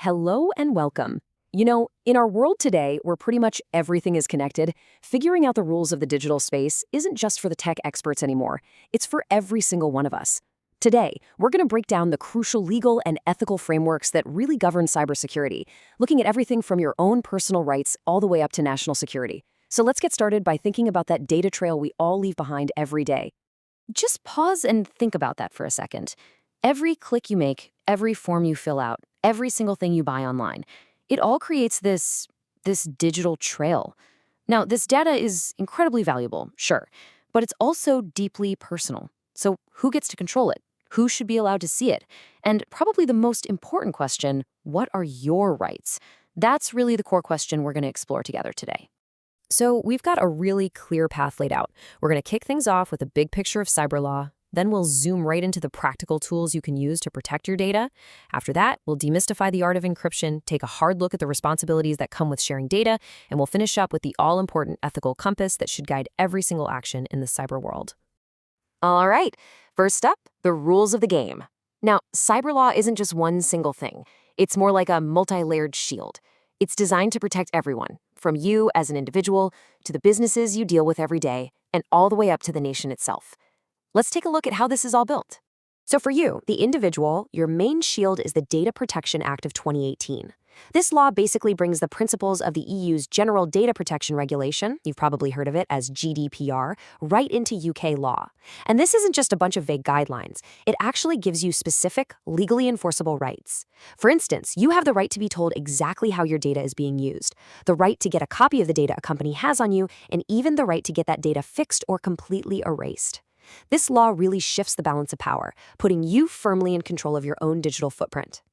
Hello and welcome. In our world today, where pretty much everything is connected, figuring out the rules of the digital space isn't just for the tech experts anymore. It's for every single one of us. Today, we're going to break down the crucial legal and ethical frameworks that really govern cybersecurity, looking at everything from your own personal rights all the way up to national security. So let's get started by thinking about that data trail we all leave behind every day. Just pause and think about that for a second. Every click you make, every form you fill out, every single thing you buy online, it all creates this digital trail. Now, this data is incredibly valuable, sure, but it's also deeply personal. So who gets to control it? Who should be allowed to see it? And probably the most important question, what are your rights? That's really the core question we're going to explore together today. So we've got a really clear path laid out. We're going to kick things off with a big picture of cyber law. Then we'll zoom right into the practical tools you can use to protect your data. After that, we'll demystify the art of encryption, take a hard look at the responsibilities that come with sharing data, and we'll finish up with the all-important ethical compass that should guide every single action in the cyber world. All right, first up, the rules of the game. Now, cyber law isn't just one single thing. It's more like a multi-layered shield. It's designed to protect everyone, from you as an individual to the businesses you deal with every day, and all the way up to the nation itself. Let's take a look at how this is all built. So for you, the individual, your main shield is the Data Protection Act of 2018. This law basically brings the principles of the EU's General Data Protection Regulation, you've probably heard of it as GDPR, right into UK law. And this isn't just a bunch of vague guidelines. It actually gives you specific, legally enforceable rights. For instance, you have the right to be told exactly how your data is being used, the right to get a copy of the data a company has on you, and even the right to get that data fixed or completely erased. This law really shifts the balance of power, putting you firmly in control of your own digital footprint.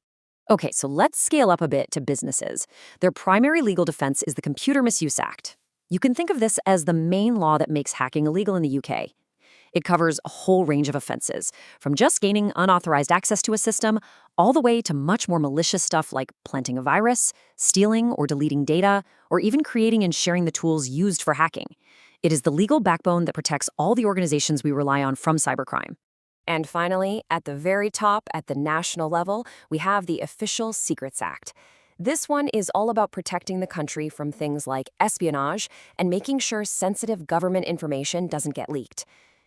Okay, so let's scale up a bit to businesses. Their primary legal defense is the Computer Misuse Act. You can think of this as the main law that makes hacking illegal in the UK. It covers a whole range of offenses, from just gaining unauthorized access to a system, all the way to much more malicious stuff like planting a virus, stealing or deleting data, or even creating and sharing the tools used for hacking. It is the legal backbone that protects all the organizations we rely on from cybercrime. And finally, at the very top, at the national level, we have the Official Secrets Act. This one is all about protecting the country from things like espionage and making sure sensitive government information doesn't get leaked.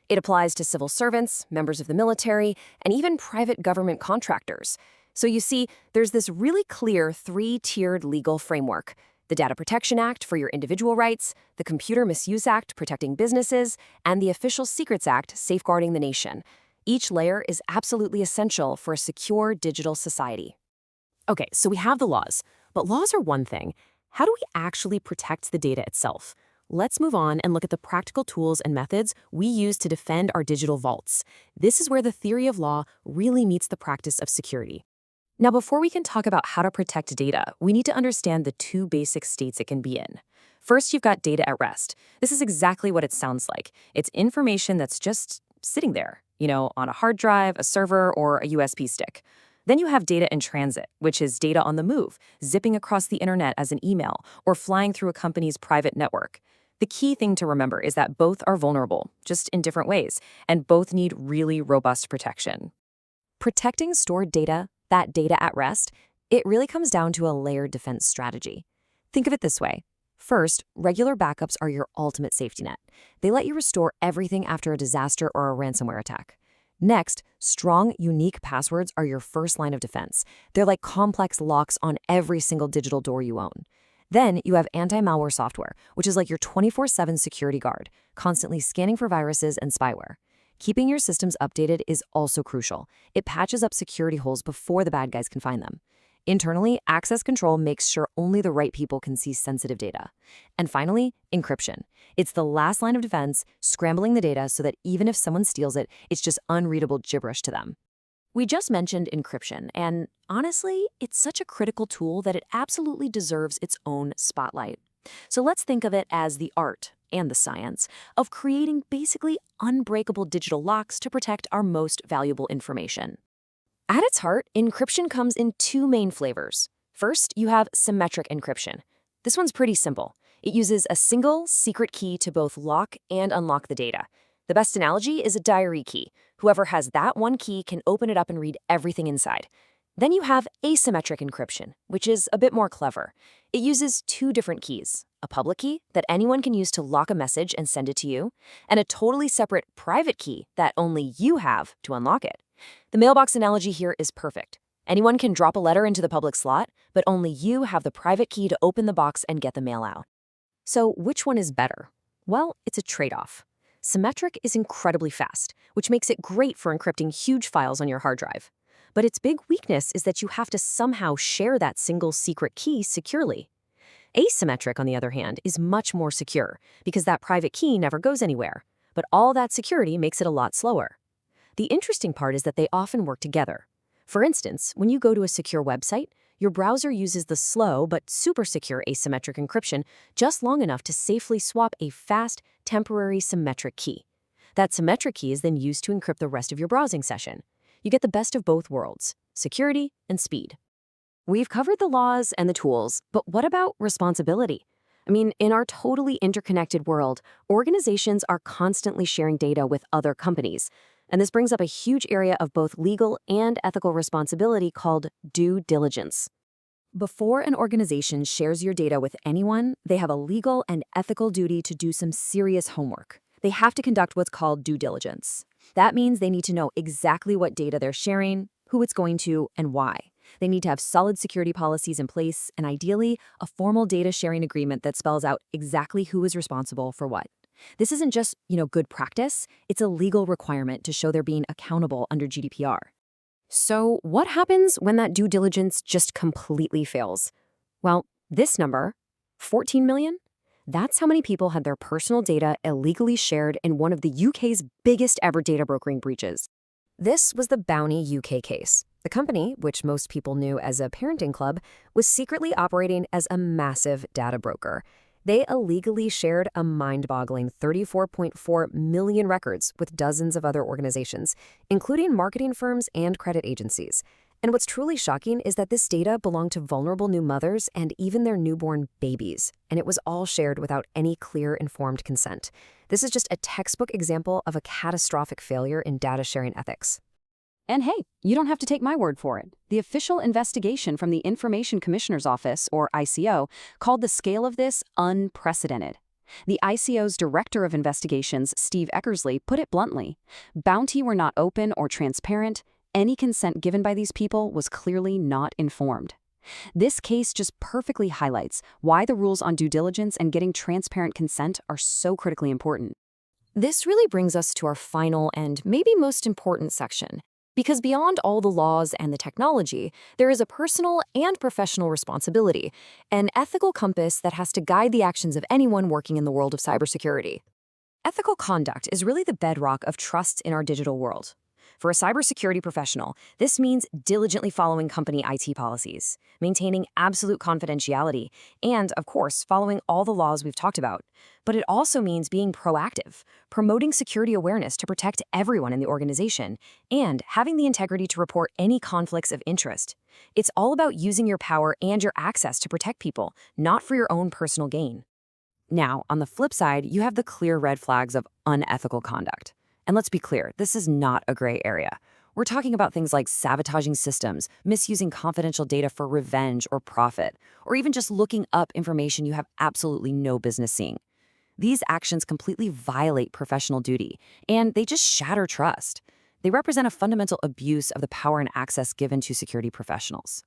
It applies to civil servants, members of the military, and even private government contractors. So you see, there's this really clear three-tiered legal framework. The Data Protection Act for your individual rights, the Computer Misuse Act protecting businesses, and the Official Secrets Act safeguarding the nation. Each layer is absolutely essential for a secure digital society. Okay, so we have the laws, but laws are one thing. How do we actually protect the data itself? Let's move on and look at the practical tools and methods we use to defend our digital vaults. This is where the theory of law really meets the practice of security. Now, before we can talk about how to protect data, we need to understand the two basic states it can be in. First, you've got data at rest. This is exactly what it sounds like. It's information that's just sitting there, on a hard drive, a server, or a USB stick. Then you have data in transit, which is data on the move, zipping across the internet as an email, or flying through a company's private network. The key thing to remember is that both are vulnerable, just in different ways, and both need really robust protection. Protecting stored data, that data at rest, it really comes down to a layered defense strategy. Think of it this way. First, regular backups are your ultimate safety net. They let you restore everything after a disaster or a ransomware attack. Next, strong, unique passwords are your first line of defense. They're like complex locks on every single digital door you own. Then you have anti-malware software, which is like your 24/7 security guard, constantly scanning for viruses and spyware. Keeping your systems updated is also crucial. It patches up security holes before the bad guys can find them. Internally, access control makes sure only the right people can see sensitive data. And finally, encryption. It's the last line of defense, scrambling the data so that even if someone steals it, it's just unreadable gibberish to them. We just mentioned encryption, and honestly, it's such a critical tool that it absolutely deserves its own spotlight. So let's think of it as the art and the science of creating basically unbreakable digital locks to protect our most valuable information. At its heart, encryption comes in two main flavors. First, you have symmetric encryption. This one's pretty simple. It uses a single secret key to both lock and unlock the data. The best analogy is a diary key. Whoever has that one key can open it up and read everything inside. Then you have asymmetric encryption, which is a bit more clever. It uses two different keys, a public key that anyone can use to lock a message and send it to you, and a totally separate private key that only you have to unlock it. The mailbox analogy here is perfect. Anyone can drop a letter into the public slot, but only you have the private key to open the box and get the mail out. So which one is better? Well, it's a trade-off. Symmetric is incredibly fast, which makes it great for encrypting huge files on your hard drive. But its big weakness is that you have to somehow share that single secret key securely. Asymmetric, on the other hand, is much more secure because that private key never goes anywhere, but all that security makes it a lot slower. The interesting part is that they often work together. For instance, when you go to a secure website, your browser uses the slow but super secure asymmetric encryption just long enough to safely swap a fast, temporary symmetric key. That symmetric key is then used to encrypt the rest of your browsing session. You get the best of both worlds, security and speed. We've covered the laws and the tools, but what about responsibility? I mean, in our totally interconnected world, organizations are constantly sharing data with other companies. And this brings up a huge area of both legal and ethical responsibility called due diligence. Before an organization shares your data with anyone, they have a legal and ethical duty to do some serious homework. They have to conduct what's called due diligence. That means they need to know exactly what data they're sharing, who it's going to, and why. They need to have solid security policies in place, and ideally, a formal data sharing agreement that spells out exactly who is responsible for what. This isn't just, good practice, it's a legal requirement to show they're being accountable under GDPR. So what happens when that due diligence just completely fails? Well, this number, 14 million, that's how many people had their personal data illegally shared in one of the UK's biggest ever data brokering breaches. This was the Bounty UK case. The company, which most people knew as a parenting club, was secretly operating as a massive data broker. They illegally shared a mind-boggling 34.4 million records with dozens of other organizations, including marketing firms and credit agencies. And what's truly shocking is that this data belonged to vulnerable new mothers and even their newborn babies, and it was all shared without any clear, informed consent. This is just a textbook example of a catastrophic failure in data sharing ethics. And hey, you don't have to take my word for it. The official investigation from the Information Commissioner's Office, or ICO, called the scale of this unprecedented. The ICO's Director of Investigations, Steve Eckersley, put it bluntly. Bounty were not open or transparent. Any consent given by these people was clearly not informed. This case just perfectly highlights why the rules on due diligence and getting transparent consent are so critically important. This really brings us to our final and maybe most important section. Because beyond all the laws and the technology, there is a personal and professional responsibility, an ethical compass that has to guide the actions of anyone working in the world of cybersecurity. Ethical conduct is really the bedrock of trust in our digital world. For a cybersecurity professional, this means diligently following company IT policies, maintaining absolute confidentiality, and, of course, following all the laws we've talked about. But it also means being proactive, promoting security awareness to protect everyone in the organization, and having the integrity to report any conflicts of interest. It's all about using your power and your access to protect people, not for your own personal gain. Now, on the flip side, you have the clear red flags of unethical conduct. And let's be clear, this is not a gray area. We're talking about things like sabotaging systems, misusing confidential data for revenge or profit, or even just looking up information you have absolutely no business seeing. These actions completely violate professional duty, and they just shatter trust. They represent a fundamental abuse of the power and access given to security professionals.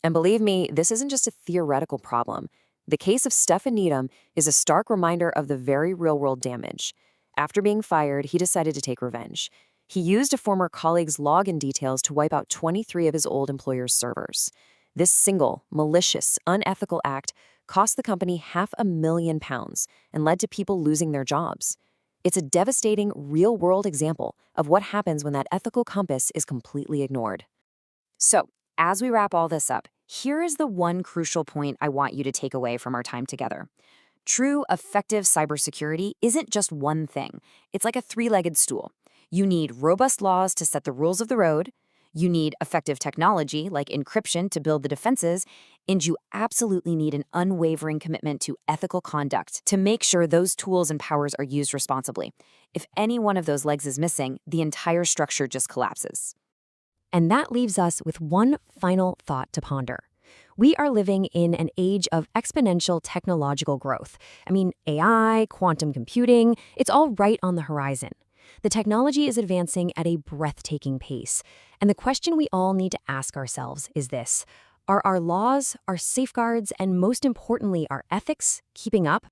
And believe me, this isn't just a theoretical problem. The case of Stefan Needham is a stark reminder of the very real-world damage. After being fired, he decided to take revenge. He used a former colleague's login details to wipe out 23 of his old employer's servers. This single, malicious, unethical act cost the company £500,000 and led to people losing their jobs. It's a devastating, real-world example of what happens when that ethical compass is completely ignored. So, as we wrap all this up, here is the one crucial point I want you to take away from our time together. True, effective cybersecurity isn't just one thing. It's like a three-legged stool. You need robust laws to set the rules of the road, you need effective technology like encryption to build the defenses, and you absolutely need an unwavering commitment to ethical conduct to make sure those tools and powers are used responsibly. If any one of those legs is missing, the entire structure just collapses. And that leaves us with one final thought to ponder. We are living in an age of exponential technological growth. AI, quantum computing, it's all right on the horizon. The technology is advancing at a breathtaking pace. And the question we all need to ask ourselves is this: are our laws, our safeguards, and most importantly, our ethics keeping up?